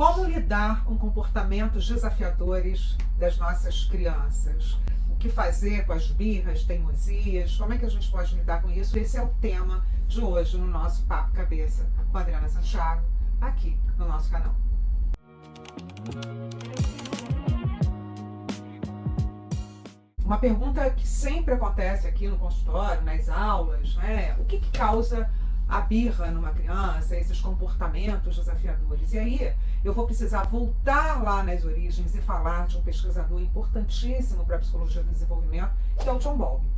Como lidar com comportamentos desafiadores das nossas crianças? O que fazer com as birras, teimosias? Como é que a gente pode lidar com isso? Esse é o tema de hoje no nosso Papo Cabeça com a Adriana Santiago, aqui no nosso canal. Uma pergunta que sempre acontece aqui no consultório, nas aulas, né? O que causa a birra numa criança, esses comportamentos desafiadores? E aí eu vou precisar voltar lá nas origens e falar de um pesquisador importantíssimo para a psicologia do desenvolvimento, que é o John Bowlby.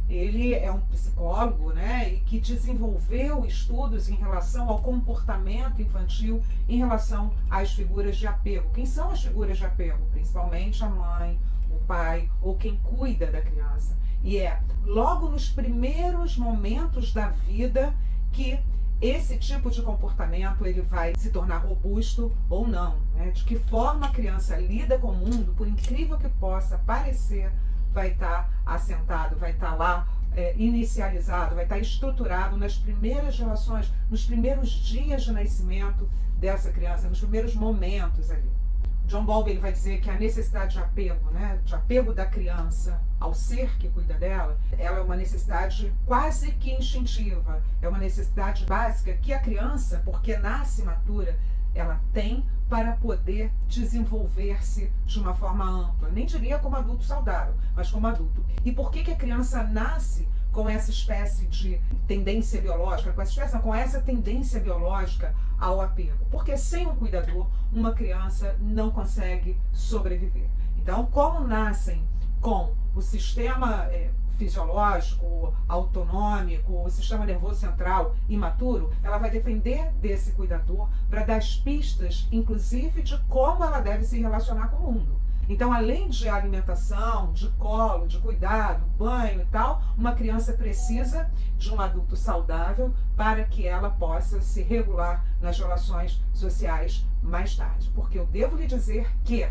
Ele é um psicólogo, né, e que desenvolveu estudos em relação ao comportamento infantil em relação às figuras de apego. Quem são as figuras de apego? Principalmente a mãe, o pai ou quem cuida da criança. E é logo nos primeiros momentos da vida que esse tipo de comportamento ele vai se tornar robusto ou não, né? De que forma a criança lida com o mundo, por incrível que possa parecer, vai estar assentado, vai estar lá inicializado, vai estar estruturado nas primeiras relações, nos primeiros dias de nascimento dessa criança, nos primeiros momentos ali. John Bowlby ele vai dizer que a necessidade de apego, né, de apego da criança ao ser que cuida dela, ela é uma necessidade quase que instintiva, é uma necessidade básica que a criança, porque nasce imatura, ela tem para poder desenvolver-se de uma forma ampla. Nem diria como adulto saudável, mas como adulto. E por que a criança nasce com essa espécie de tendência biológica, com essa tendência biológica ao apego? Porque sem um cuidador, uma criança não consegue sobreviver. Então, como nascem com o sistema fisiológico, autonômico, o sistema nervoso central imaturo, ela vai depender desse cuidador para dar as pistas, inclusive, de como ela deve se relacionar com o mundo. Então, além de alimentação, de colo, de cuidado, banho e tal, uma criança precisa de um adulto saudável para que ela possa se regular nas relações sociais mais tarde. Porque eu devo lhe dizer que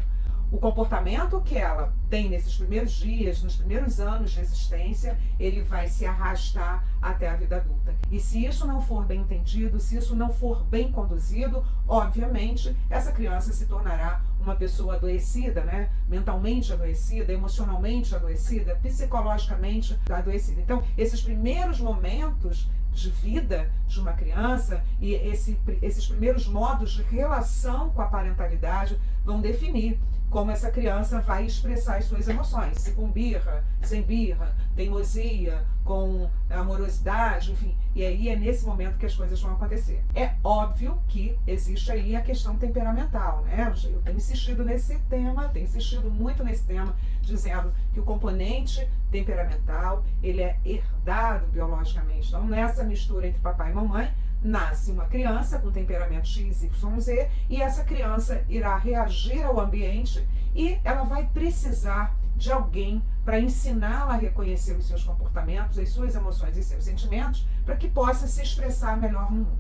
o comportamento que ela tem nesses primeiros dias, nos primeiros anos de existência, ele vai se arrastar até a vida adulta. E se isso não for bem entendido, se isso não for bem conduzido, obviamente, essa criança se tornará uma pessoa adoecida, né? Mentalmente adoecida, emocionalmente adoecida, psicologicamente adoecida. Então, esses primeiros momentos de vida de uma criança e esses primeiros modos de relação com a parentalidade vão definir como essa criança vai expressar as suas emoções, se com birra, sem birra, teimosia, com amorosidade, enfim. E aí é nesse momento que as coisas vão acontecer. É óbvio que existe aí a questão temperamental, né? Eu tenho insistido nesse tema, tenho insistido muito nesse tema, dizendo que o componente temperamental, ele é herdado biologicamente. Então, nessa mistura entre papai e mamãe, nasce uma criança com temperamento X, Y, Z, e essa criança irá reagir ao ambiente e ela vai precisar de alguém para ensiná-la a reconhecer os seus comportamentos, as suas emoções e seus sentimentos, para que possa se expressar melhor no mundo.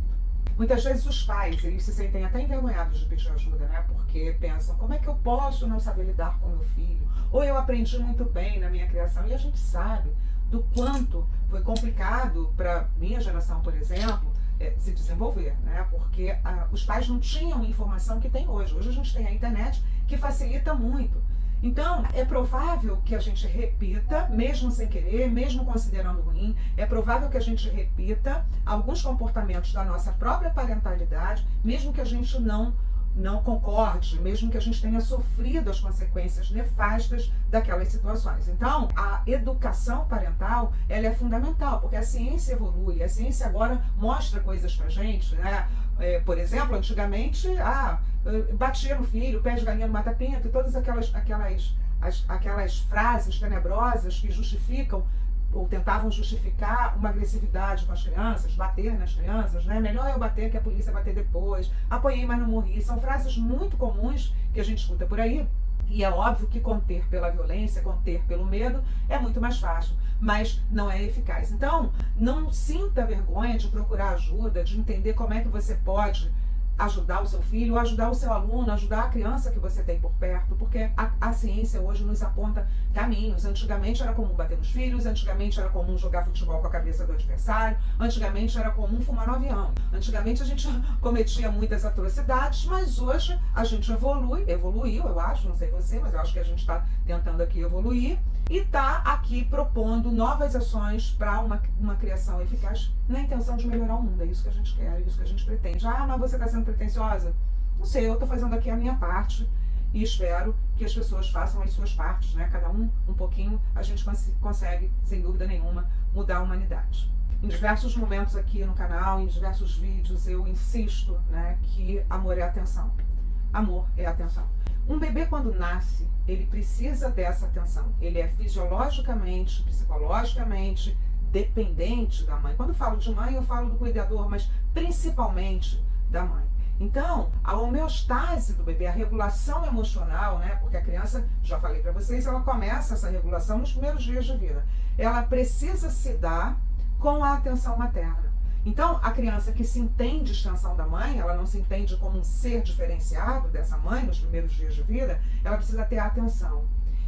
Muitas vezes os pais, eles se sentem até envergonhados de pedir ajuda, né? Porque pensam, como é que eu posso não saber lidar com meu filho? Ou eu aprendi muito bem na minha criação, e a gente sabe do quanto foi complicado para minha geração, por exemplo, se desenvolver, né? Porque os pais não tinham a informação que tem hoje. Hoje a gente tem a internet que facilita muito. Então, é provável que a gente repita, mesmo sem querer, mesmo considerando ruim, é provável que a gente repita alguns comportamentos da nossa própria parentalidade, mesmo que a gente não concorde, mesmo que a gente tenha sofrido as consequências nefastas daquelas situações. Então, a educação parental, ela é fundamental, porque a ciência evolui, a ciência agora mostra coisas pra gente, né? Por exemplo, antigamente, batia no filho, pé de galinha no mata-pinto, e todas aquelas frases tenebrosas que justificam ou tentavam justificar uma agressividade com as crianças, bater nas crianças, né? Melhor eu bater que a polícia bater depois, apanhei, mas não morri. São frases muito comuns que a gente escuta por aí. E é óbvio que conter pela violência, conter pelo medo é muito mais fácil, mas não é eficaz. Então, não sinta vergonha de procurar ajuda, de entender como é que você pode ajudar o seu filho, ajudar o seu aluno, ajudar a criança que você tem por perto, porque a ciência hoje nos aponta caminhos. Antigamente era comum bater nos filhos, antigamente era comum jogar futebol com a cabeça do adversário, antigamente era comum fumar no avião, antigamente a gente cometia muitas atrocidades, mas hoje a gente evoluiu, eu acho, não sei você, mas eu acho que a gente está tentando aqui evoluir e está aqui propondo novas ações para uma criação eficaz na intenção de melhorar o mundo. É isso que a gente quer, é isso que a gente pretende. Ah, mas você está sendo pretensiosa? Não sei, eu estou fazendo aqui a minha parte e espero que as pessoas façam as suas partes, né? Cada um pouquinho, a gente consegue, sem dúvida nenhuma, mudar a humanidade. Em diversos momentos aqui no canal, em diversos vídeos, eu insisto, né, que amor é atenção. Amor é atenção. Um bebê, quando nasce, ele precisa dessa atenção. Ele é fisiologicamente, psicologicamente dependente da mãe. Quando eu falo de mãe, eu falo do cuidador, mas principalmente da mãe. Então, a homeostase do bebê, a regulação emocional, né? Porque a criança, já falei para vocês, ela começa essa regulação nos primeiros dias de vida. Ela precisa se dar com a atenção materna. Então, a criança que se entende extensão da mãe, ela não se entende como um ser diferenciado dessa mãe nos primeiros dias de vida, ela precisa ter a atenção.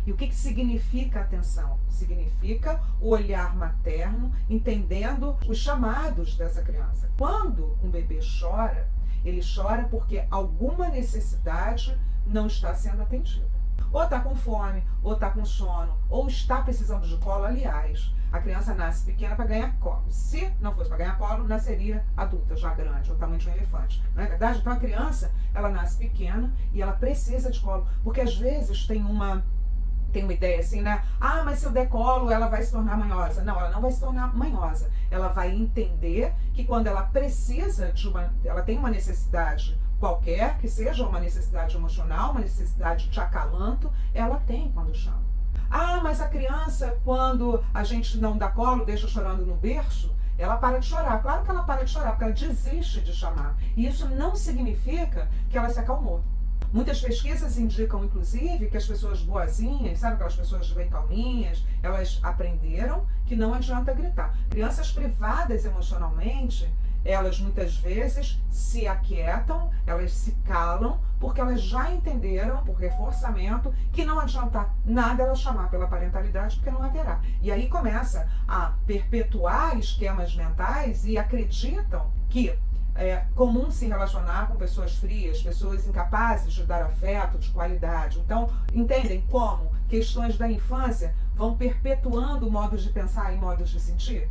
E o que significa atenção? Significa o olhar materno, entendendo os chamados dessa criança. Quando um bebê chora, ele chora porque alguma necessidade não está sendo atendida. Ou está com fome, ou está com sono, ou está precisando de colo. Aliás, a criança nasce pequena para ganhar colo. Se não fosse para ganhar colo, nasceria adulta, já grande, o tamanho de um elefante. Não é verdade? Então a criança, ela nasce pequena e ela precisa de colo. Porque às vezes tem uma ideia assim, né? Ah, mas se eu der colo, ela vai se tornar manhosa. Não, ela não vai se tornar manhosa. Ela vai entender que quando ela precisa ela tem uma necessidade qualquer, que seja uma necessidade emocional, uma necessidade de acalanto, ela tem quando chama. Ah, mas a criança, quando a gente não dá colo, deixa chorando no berço, ela para de chorar. Claro que ela para de chorar, porque ela desiste de chamar. E isso não significa que ela se acalmou. Muitas pesquisas indicam, inclusive, que as pessoas boazinhas, sabe aquelas pessoas bem calminhas, elas aprenderam que não adianta gritar. Crianças privadas emocionalmente, elas muitas vezes se aquietam, elas se calam, porque elas já entenderam, por reforçamento, que não adianta nada ela chamar pela parentalidade, porque não haverá. E aí começa a perpetuar esquemas mentais e acreditam que é comum se relacionar com pessoas frias, pessoas incapazes de dar afeto de qualidade. Então, entendem como questões da infância vão perpetuando modos de pensar e modos de sentir?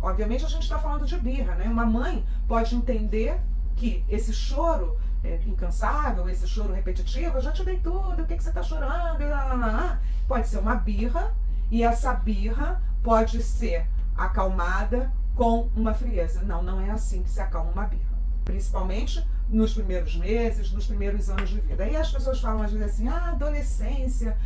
Obviamente a gente está falando de birra, né? Uma mãe pode entender que esse choro incansável, esse choro repetitivo, eu já te dei tudo, o que você está chorando? Pode ser uma birra, e essa birra pode ser acalmada com uma frieza. Não, não é assim que se acalma uma birra. Principalmente nos primeiros meses, nos primeiros anos de vida. Aí as pessoas falam às vezes assim, adolescência,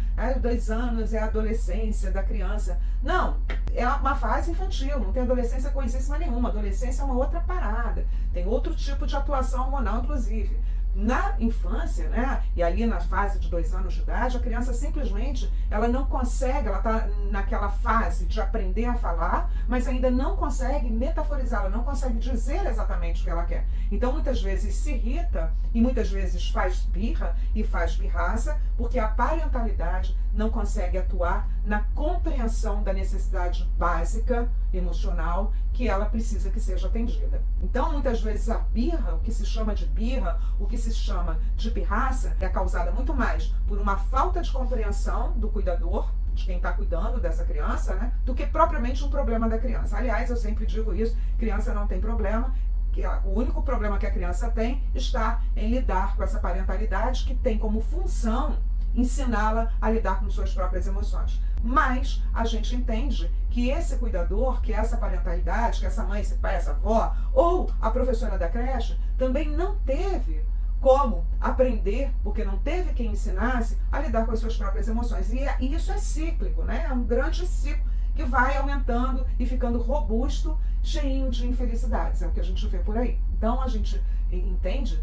2 anos é a adolescência da criança. Não, é uma fase infantil, não tem adolescência coisíssima nenhuma. Adolescência é uma outra parada, tem outro tipo de atuação hormonal, inclusive. Na infância, né, e ali na fase de 2 anos de idade, a criança simplesmente, ela não consegue, ela está naquela fase de aprender a falar, mas ainda não consegue metaforizar, ela não consegue dizer exatamente o que ela quer. Então, muitas vezes se irrita e muitas vezes faz birra e faz pirraça, porque a parentalidade não consegue atuar na compreensão da necessidade básica emocional que ela precisa que seja atendida. Então, muitas vezes a birra, o que se chama de birra, o que se chama de pirraça, é causada muito mais por uma falta de compreensão do cuidador, de quem está cuidando dessa criança, né, do que propriamente um problema da criança. Aliás, eu sempre digo isso, criança não tem problema, que o único problema que a criança tem está em lidar com essa parentalidade que tem como função ensiná-la a lidar com suas próprias emoções. Mas a gente entende que esse cuidador, que essa parentalidade, que essa mãe, esse pai, essa avó, ou a professora da creche, também não teve como aprender, porque não teve quem ensinasse a lidar com as suas próprias emoções. E isso é cíclico, né? É um grande ciclo que vai aumentando e ficando robusto, cheinho de infelicidades. É o que a gente vê por aí. Então a gente entende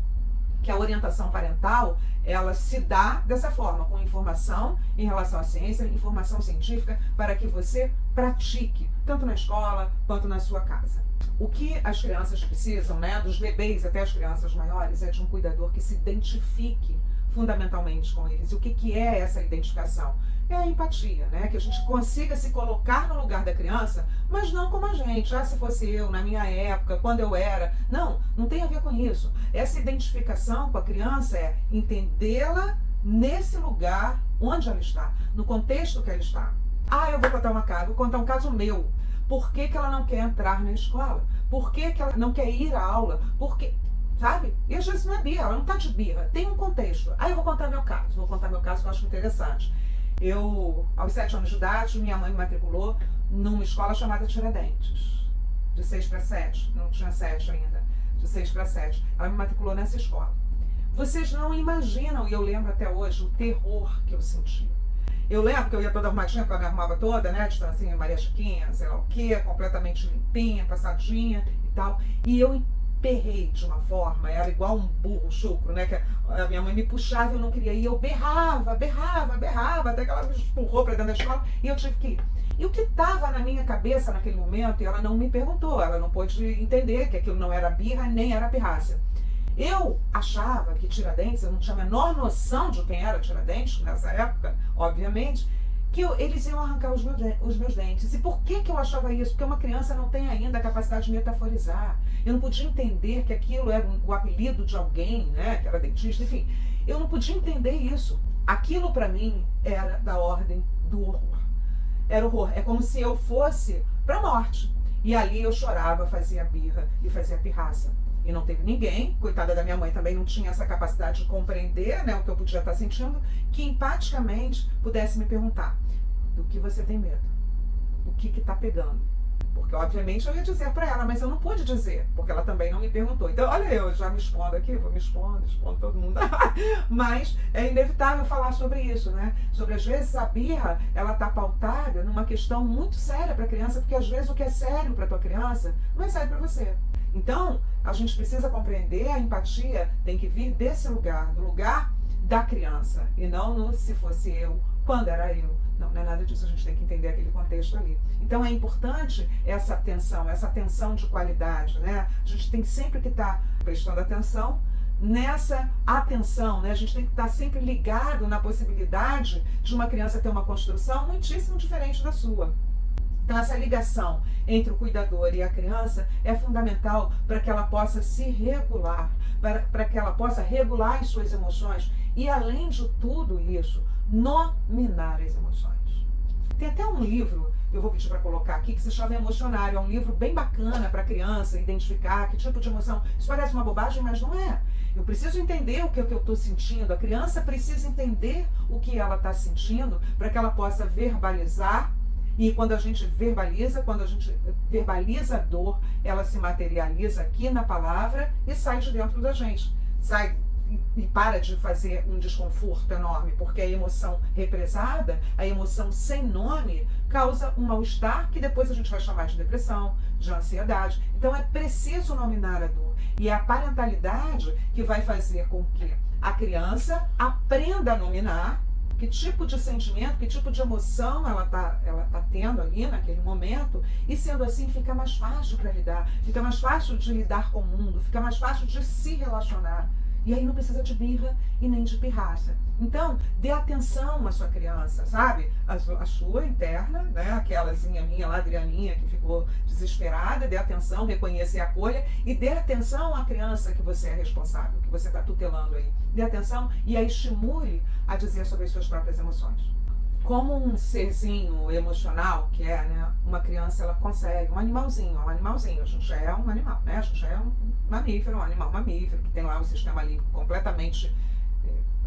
que a orientação parental, ela se dá dessa forma, com informação em relação à ciência, informação científica, para que você pratique, tanto na escola quanto na sua casa. O que as crianças precisam, né, dos bebês até as crianças maiores, é de um cuidador que se identifique fundamentalmente com eles. E o que é essa identificação? É a empatia, né? Que a gente consiga se colocar no lugar da criança, mas não como a gente. Ah, se fosse eu, na minha época, quando eu era. Não, não tem a ver com isso. Essa identificação com a criança é entendê-la nesse lugar onde ela está, no contexto que ela está. Ah, eu vou contar um caso meu. Por que ela não quer entrar na escola? Por que ela não quer ir à aula? Por que... Sabe? E às vezes não é birra, ela não está de birra. Tem um contexto. Aí eu vou contar meu caso. Vou contar meu caso que eu acho interessante. Eu, aos 7 anos de idade, minha mãe me matriculou numa escola chamada Tiradentes. De 6 para 7. Não tinha 7 ainda. De 6 para 7. Ela me matriculou nessa escola. Vocês não imaginam, e eu lembro até hoje, o terror que eu senti. Eu lembro que eu ia toda arrumadinha, porque eu me arrumava toda, né? Distancinha, Maria Chiquinha, sei lá o quê, completamente limpinha, passadinha e tal. E eu emperrei de uma forma, era igual um burro chucro, né? Que a minha mãe me puxava e eu não queria ir. Eu berrava, até que ela me empurrou para dentro da escola e eu tive que ir. E o que estava na minha cabeça naquele momento, e ela não me perguntou, ela não pôde entender que aquilo não era birra nem era pirrácia. Eu achava que Tiradentes, eu não tinha a menor noção de quem era Tiradentes nessa época, obviamente, que eles iam arrancar os meus dentes. E por que eu achava isso? Porque uma criança não tem ainda a capacidade de metaforizar. Eu não podia entender que aquilo era o apelido de alguém, né, que era dentista, enfim. Eu não podia entender isso. Aquilo para mim era da ordem do horror. Era horror. É como se eu fosse para a morte. E ali eu chorava, fazia birra e fazia pirraça. E não teve ninguém, coitada da minha mãe, também não tinha essa capacidade de compreender, né, o que eu podia estar sentindo, que empaticamente pudesse me perguntar: do que você tem medo? O que está pegando? Porque obviamente eu ia dizer para ela, mas eu não pude dizer, porque ela também não me perguntou. Então, olha, eu já me expondo aqui, vou me expondo todo mundo. Mas é inevitável falar sobre isso, né? Sobre, às vezes, a birra, ela está pautada numa questão muito séria para a criança, porque às vezes o que é sério para a tua criança não é sério para você. Então, a gente precisa compreender, a empatia tem que vir desse lugar, do lugar da criança, e não no se fosse eu, quando era eu. Não é nada disso, a gente tem que entender aquele contexto ali. Então é importante essa atenção de qualidade, né? A gente tem sempre que estar prestando atenção nessa atenção, né? A gente tem que estar sempre ligado na possibilidade de uma criança ter uma construção muitíssimo diferente da sua. Então essa ligação entre o cuidador e a criança é fundamental para que ela possa se regular, para que ela possa regular as suas emoções e, além de tudo isso, nominar as emoções. Tem até um livro, eu vou pedir para colocar aqui, que se chama Emocionário. É um livro bem bacana para a criança identificar que tipo de emoção. Isso parece uma bobagem, mas não é. Eu preciso entender o que eu estou sentindo. A criança precisa entender o que ela está sentindo para que ela possa verbalizar. E quando a gente verbaliza a dor, ela se materializa aqui na palavra e sai de dentro da gente. Sai e para de fazer um desconforto enorme, porque a emoção represada, a emoção sem nome, causa um mal-estar que depois a gente vai chamar de depressão, de ansiedade. Então é preciso nominar a dor. E é a parentalidade que vai fazer com que a criança aprenda a nominar que tipo de sentimento, que tipo de emoção ela tá tendo ali naquele momento, e sendo assim fica mais fácil para lidar, fica mais fácil de lidar com o mundo, fica mais fácil de se relacionar. E aí não precisa de birra e nem de pirraça. Então, dê atenção à sua criança, sabe? A sua interna, né? Aquelazinha minha lá, Adrianinha, que ficou desesperada, dê atenção, reconheça e acolha, e dê atenção à criança que você é responsável, que você está tutelando aí. Dê atenção e a estimule a dizer sobre as suas próprias emoções. Como um serzinho emocional que é, né? Uma criança, ela consegue, um animalzinho, a gente já é um animal, né? A gente já é um mamífero, um animal mamífero, que tem lá um sistema límbico completamente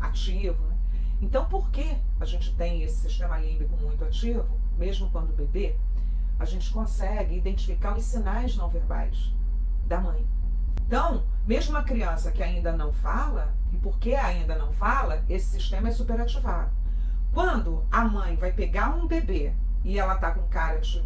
ativo, né? Então, por que a gente tem esse sistema límbico muito ativo, mesmo quando bebê, a gente consegue identificar os sinais não verbais da mãe. Então, mesmo uma criança que ainda não fala, e por que ainda não fala, esse sistema é superativado. Quando a mãe vai pegar um bebê e ela tá com cara de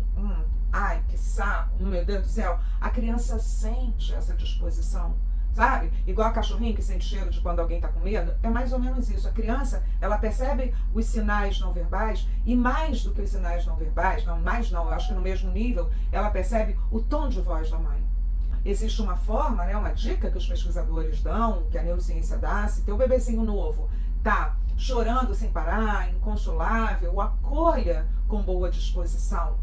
ai, que saco, meu Deus do céu, a criança sente essa disposição, sabe? Igual a cachorrinho que sente cheiro de quando alguém está com medo. É mais ou menos isso. A criança, ela percebe os sinais não verbais e mais do que os sinais não verbais, eu acho que no mesmo nível, ela percebe o tom de voz da mãe. Existe uma forma, né, uma dica que os pesquisadores dão, que a neurociência dá, se teu bebezinho novo tá chorando sem parar, inconsolável, o acolha com boa disposição.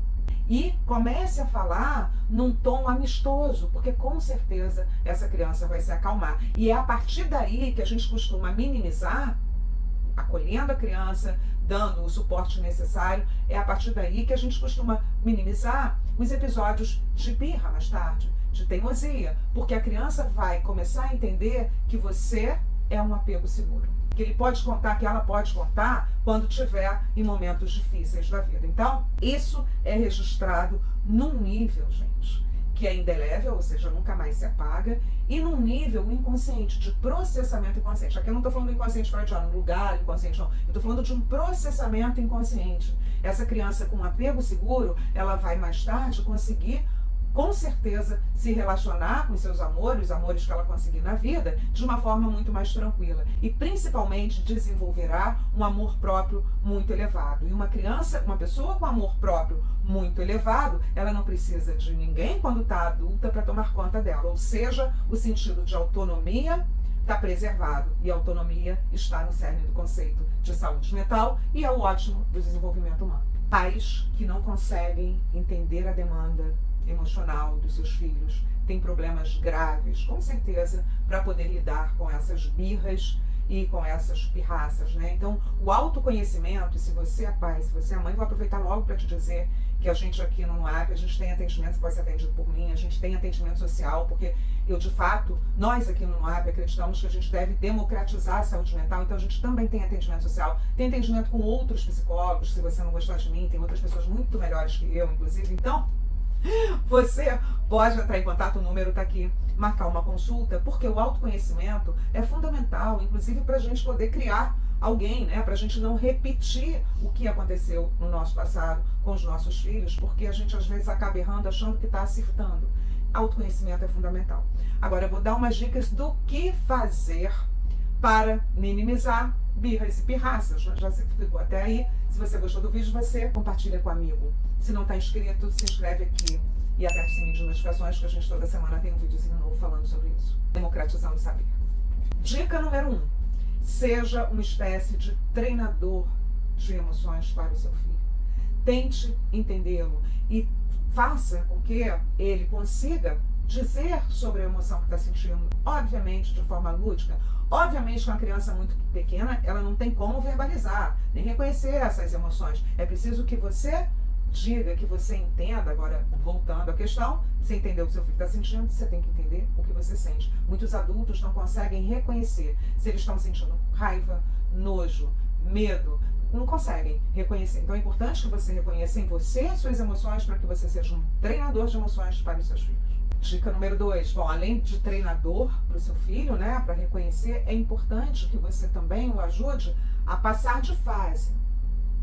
E comece a falar num tom amistoso, porque com certeza essa criança vai se acalmar. E é a partir daí que a gente costuma minimizar, acolhendo a criança, dando o suporte necessário, é a partir daí que a gente costuma minimizar os episódios de birra mais tarde, de teimosia, porque a criança vai começar a entender que você é um apego seguro, que ele pode contar, que ela pode contar quando tiver em momentos difíceis da vida. Então, isso é registrado num nível, gente, que é indelével, ou seja, nunca mais se apaga, e num nível inconsciente, de processamento inconsciente. Aqui eu não estou falando do inconsciente freudiano, lugar inconsciente, não. Eu estou falando de um processamento inconsciente. Essa criança com um apego seguro, ela vai mais tarde conseguir, com certeza, se relacionar com seus amores, os amores que ela conseguir na vida, de uma forma muito mais tranquila. E principalmente desenvolverá um amor próprio muito elevado. E uma criança, uma pessoa com amor próprio muito elevado, ela não precisa de ninguém quando está adulta para tomar conta dela. Ou seja, o sentido de autonomia está preservado. E a autonomia está no cerne do conceito de saúde mental e é o ótimo do desenvolvimento humano. Pais que não conseguem entender a demanda emocional dos seus filhos, tem problemas graves, com certeza, para poder lidar com essas birras e com essas pirraças, né? Então, o autoconhecimento, se você é pai, se você é mãe, vou aproveitar logo para te dizer que a gente aqui no NUAP, a gente tem atendimento, pode ser atendido por mim, a gente tem atendimento social, porque eu, de fato, nós aqui no NUAP acreditamos que a gente deve democratizar a saúde mental, então a gente também tem atendimento social, tem atendimento com outros psicólogos, se você não gostar de mim, tem outras pessoas muito melhores que eu, inclusive, então você pode entrar em contato, o número está aqui, marcar uma consulta, porque o autoconhecimento é fundamental, inclusive para a gente poder criar alguém, né? Para a gente não repetir o que aconteceu no nosso passado com os nossos filhos, porque a gente às vezes acaba errando achando que está acertando. Autoconhecimento é fundamental. Agora eu vou dar umas dicas do que fazer para minimizar birras e pirraças. Já se ficou até aí. Se você gostou do vídeo, você compartilha com um amigo. Se não está inscrito, se inscreve aqui e aperta o sininho de notificações, que a gente toda semana tem um videozinho novo falando sobre isso. Democratizando o saber. Dica número 1. Seja uma espécie de treinador de emoções para o seu filho. Tente entendê-lo e faça com que ele consiga dizer sobre a emoção que está sentindo, obviamente de forma lúdica. Obviamente que uma criança muito pequena, ela não tem como verbalizar, nem reconhecer essas emoções. É preciso que você diga, que você entenda. Agora, voltando à questão, você entendeu o que seu filho está sentindo, você tem que entender o que você sente. Muitos adultos não conseguem reconhecer se eles estão sentindo raiva, nojo, medo, não conseguem reconhecer. Então é importante que você reconheça em você suas emoções para que você seja um treinador de emoções para os seus filhos. Dica número 2, bom, além de treinador para o seu filho, né, para reconhecer, é importante que você também o ajude a passar de fase,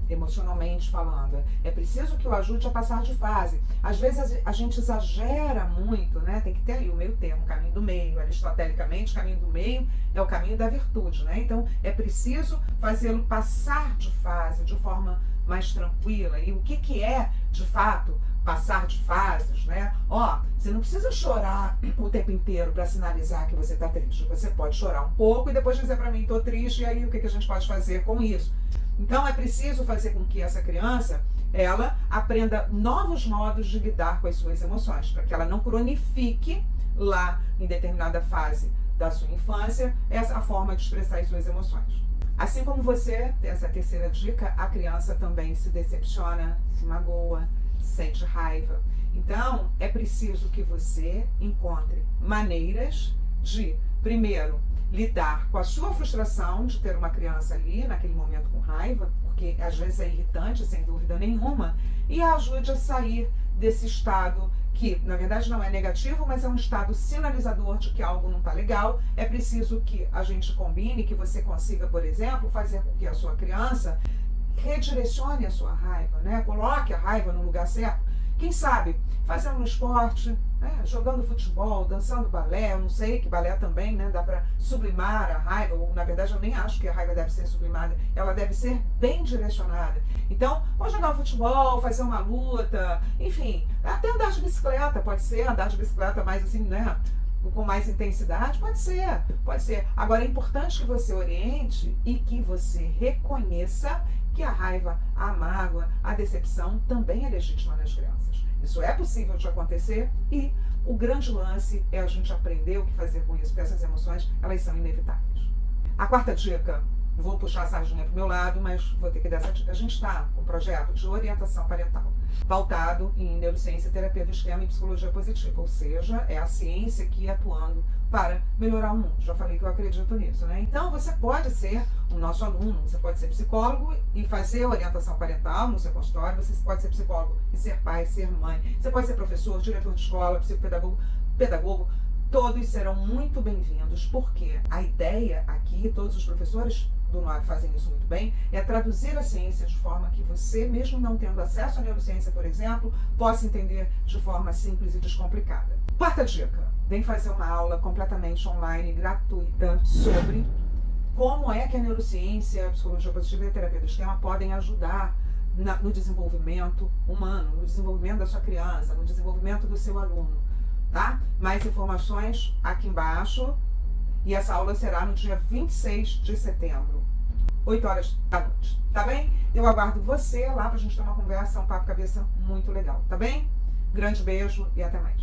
emocionalmente falando. É preciso que o ajude a passar de fase. Às vezes a gente exagera muito, né? Tem que ter ali o meio termo, o caminho do meio. Aristotelicamente, o caminho do meio é o caminho da virtude, né? Então é preciso fazê-lo passar de fase de forma mais tranquila. E o que é, de fato, passar de fases, né? Ó, você não precisa chorar o tempo inteiro para sinalizar que você está triste. Você pode chorar um pouco e depois dizer para mim, estou triste, e aí o que a gente pode fazer com isso? Então é preciso fazer com que essa criança, ela aprenda novos modos de lidar com as suas emoções, para que ela não cronifique lá em determinada fase da sua infância essa forma de expressar as suas emoções. Assim como você, essa é a terceira dica, a criança também se decepciona, se magoa, sente raiva. Então, é preciso que você encontre maneiras de, primeiro, lidar com a sua frustração de ter uma criança ali, naquele momento com raiva, porque às vezes é irritante, sem dúvida nenhuma, e a ajude a sair desse estado que, na verdade, não é negativo, mas é um estado sinalizador de que algo não está legal. É preciso que a gente combine, que você consiga, por exemplo, fazer com que a sua criança redirecione a sua raiva, né? Coloque a raiva no lugar certo. Quem sabe, fazendo um esporte, jogando futebol, dançando balé, eu não sei que balé também, né, dá para sublimar a raiva, ou na verdade eu nem acho que a raiva deve ser sublimada, ela deve ser bem direcionada. Então, pode jogar um futebol, fazer uma luta, enfim, até andar de bicicleta, pode ser, andar de bicicleta mais assim, né, com mais intensidade, pode ser, pode ser. Agora é importante que você oriente e que você reconheça que a raiva, a mágoa, a decepção também é legítima nas crianças. Isso é possível de acontecer e o grande lance é a gente aprender o que fazer com isso, porque essas emoções, elas são inevitáveis. A quarta dica, vou puxar a sardinha para o meu lado, mas vou ter que dar essa dica. A gente está com um projeto de orientação parental, pautado em neurociência, terapia do esquema e psicologia positiva, ou seja, é a ciência aqui atuando para melhorar o mundo. Já falei que eu acredito nisso, né? Então, você pode ser o nosso aluno, você pode ser psicólogo e fazer orientação parental no seu consultório, você pode ser psicólogo e ser pai, ser mãe, você pode ser professor, diretor de escola, psicopedagogo, pedagogo, todos serão muito bem-vindos, porque a ideia aqui, todos os professores do NOAB fazem isso muito bem, é traduzir a ciência de forma que você, mesmo não tendo acesso à neurociência, por exemplo, possa entender de forma simples e descomplicada. Quarta dica, vem fazer uma aula completamente online, gratuita, sobre como é que a neurociência, a psicologia positiva e a terapia do esquema podem ajudar no desenvolvimento humano, no desenvolvimento da sua criança, no desenvolvimento do seu aluno, tá? Mais informações aqui embaixo. E essa aula será no dia 26 de setembro, 8 horas da noite, tá bem? Eu aguardo você lá pra gente ter uma conversa, um papo cabeça muito legal, tá bem? Grande beijo e até mais.